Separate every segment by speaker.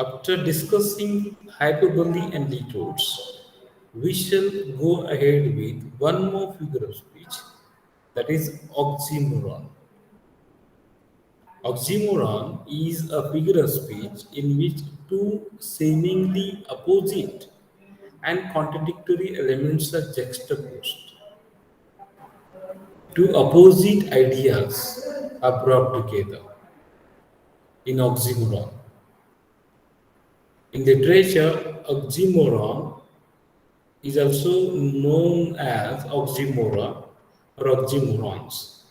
Speaker 1: After discussing hyperbole and detours, we shall go ahead with one more figure of speech, that is oxymoron. Oxymoron is a figure of speech in which two seemingly opposite and contradictory elements are juxtaposed. Two opposite ideas are brought together in oxymoron. In literature, oxymoron is also known as oxymora or oxymorons,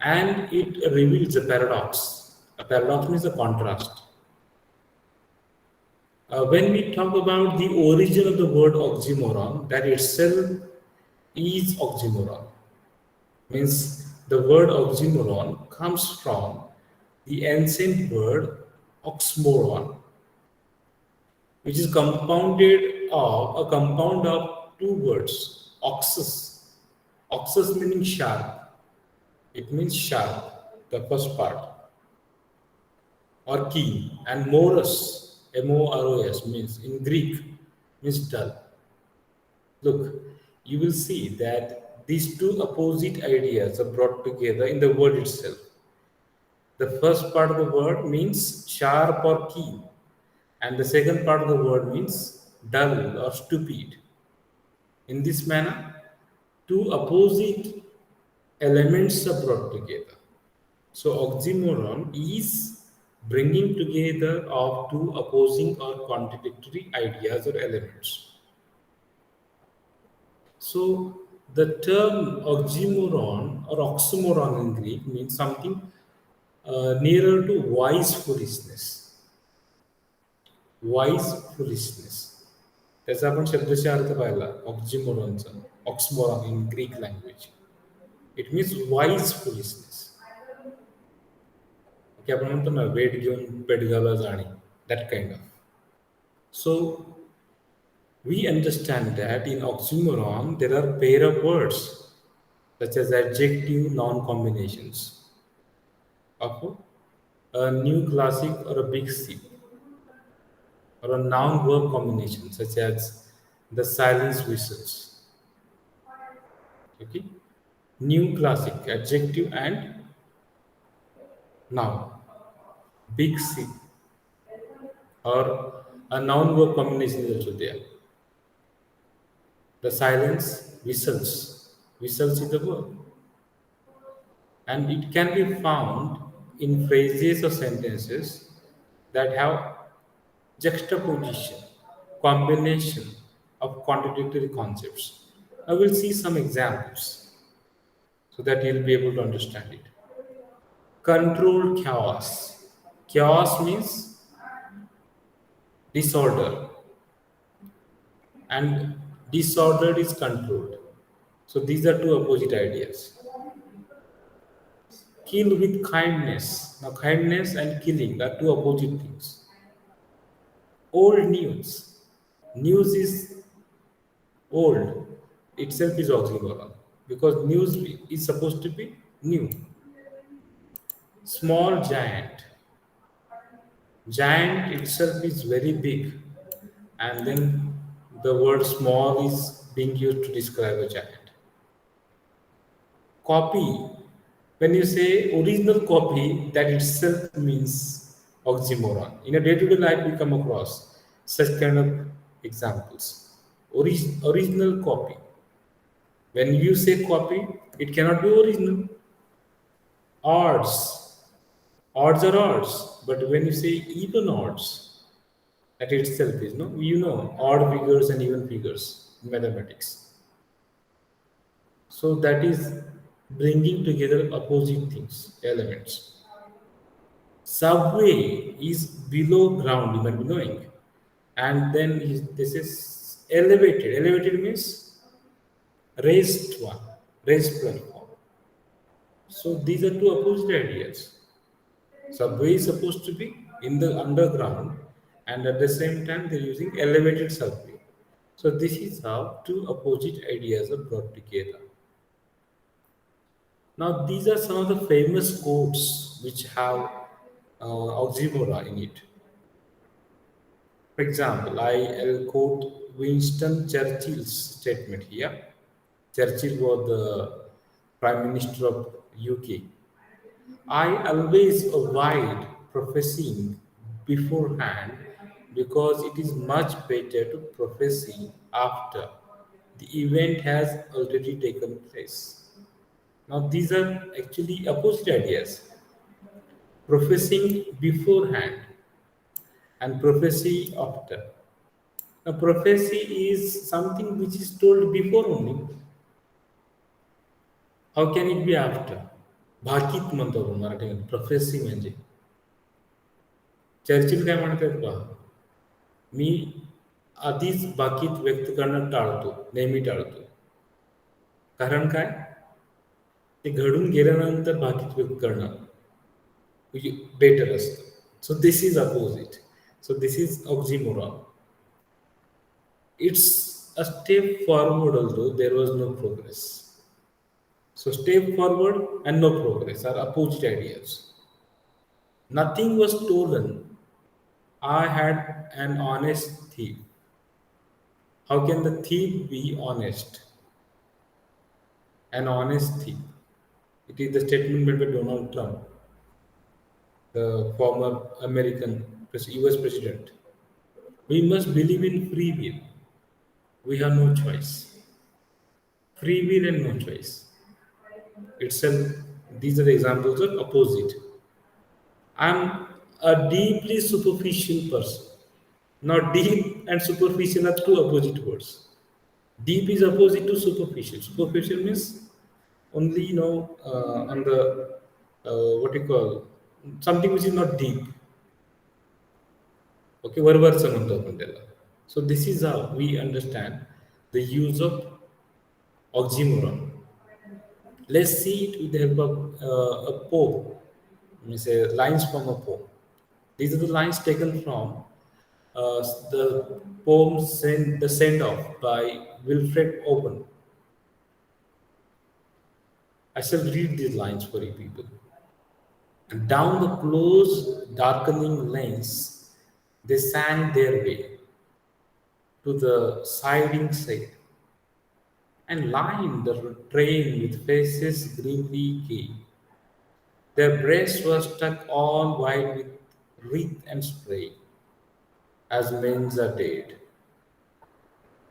Speaker 1: and it reveals a paradox. A paradox means a contrast. When we talk about the origin of the word oxymoron, that itself is oxymoron. Means the word oxymoron comes from the ancient word oxmoron, which is compounded of a compound of two words, oxus. Oxus meaning sharp. It means sharp, the first part, or keen, and moros, M-O-R-O-S, means in Greek, means dull. Look, you will see that these two opposite ideas are brought together in the word itself. The first part of the word means sharp or keen, and the second part of the word means dull or stupid. In this manner, two opposite elements are brought together. So, oxymoron is bringing together of two opposing or contradictory ideas or elements. So, the term oxymoron or oxymoron in Greek means something nearer to wise foolishness. Wise foolishness. त्याचा आपण शब्दशः अर्थ पाहिला ऑक्झिमोरॉनचा oxymoron in Greek language. It means wise foolishness. की आपण म्हणतो ना वेट घेऊन पेडगावला जाणे, that kind of. So we understand that in oxymoron there are pair of words such as adjective noun combinations of a new classic or a big ship, or a noun verb combination such as the silence whistles. Okay, new classic adjective and noun, big ship, or a noun verb combination is also there. The silence whistles. Whistles is the verb. And it can be found in phrases or sentences that have juxtaposition, combination of contradictory concepts. I will see some examples so that you'll be able to understand it. Controlled chaos. Chaos means disorder, and disordered is controlled. So these are two opposite ideas. Kill with kindness. Now, kindness and killing are two opposite things. Old news. News is old. Itself is oxymoron because news is supposed to be new. Small giant. Giant itself is very big, and then the word small is being used to describe a giant. Copy. When you say original copy, that itself means oxymoron. In a day-to-day life, we come across such kind of examples. Original copy. When you say copy, it cannot be original. Odds. Odds are odds. But when you say even odds, that itself is, no, you know, odd figures and even figures in mathematics. So that is bringing together opposite things, elements. Subway is below ground, you might be knowing. And then this is elevated. Elevated means raised one, raised platform. So these are two opposite ideas. Subway is supposed to be in the underground, and at the same time they're using elevated subway. So this is how two opposite ideas are brought together. Now these are some of the famous quotes which have oxymora in it. For example, I'll quote Winston Churchill's statement here. Churchill was the Prime Minister of UK. I always avoid professing beforehand because it is much better to prophesy after the event has already taken place. Now, these are actually opposite ideas. Professing beforehand and prophecy after. Now, prophecy is something which is told before only. How can it be after? भाकीत म्हणतो आपण मराठीमध्ये prophecy म्हणजे Churchill काय म्हणतात पहा मी आधीच बाकीत व्यक्त करणं टाळतो नेहमी टाळतो कारण काय ते घडून गेल्यानंतर बाकीत व्यक्त करणं बेटर असतं so this is opposite so this is oxymoron it's a step forward although there was no progress. So step forward and no progress are opposite ideas. Nothing was stolen. I had an honest thief. How can the thief be honest? An honest thief. It is the statement made by Donald Trump, the former American US president. We must believe in free will. We have no choice. Free will and no choice. Itself, these are the examples of opposite. I'm a deeply superficial person. Now, deep and superficial are two opposite words. Deep is opposite to superficial. Superficial means only on the what you call something which is not deep. Okay, वरवरचं म्हणतो आपण त्याला. So this is how we understand the use of oxymoron. Let's see it with the help of a poem. Let me say lines from a poem. These are the lines taken from the poem The Send Off by Wilfred Owen. I shall read these lines for you people. And down the close, darkening lanes, they sang their way to the siding side and lined the train with faces grimly gay. Their breasts were stuck all wide with wreath and spray, as men's are dead.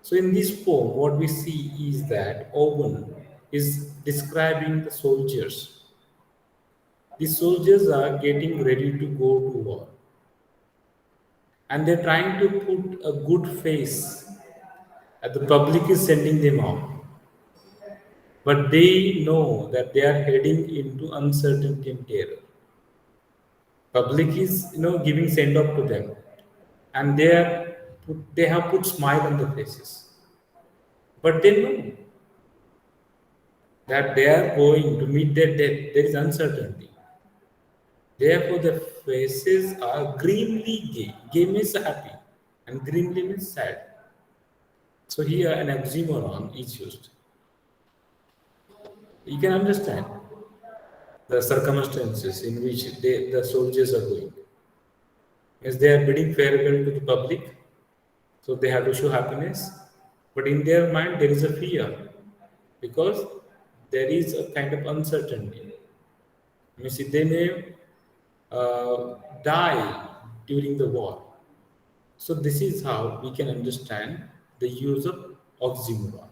Speaker 1: So in this poem, what we see is that Owen is describing the soldiers. The soldiers are getting ready to go to war. And they're trying to put a good face and the public is sending them off. But they know that they are heading into uncertainty and terror. Public is giving send off to them and they have put smile on their faces. But they know that they are going to meet their death. There is uncertainty. Therefore, their faces are grimly gay. Gay means happy, and grimly means sad. So here an oxymoron is used. You can understand the circumstances in which the soldiers are going. As they are bidding farewell to the public, so they have to show happiness. But in their mind, there is a fear because there is a kind of uncertainty. You see, they may die during the war. So this is how we can understand the use of oxymoron.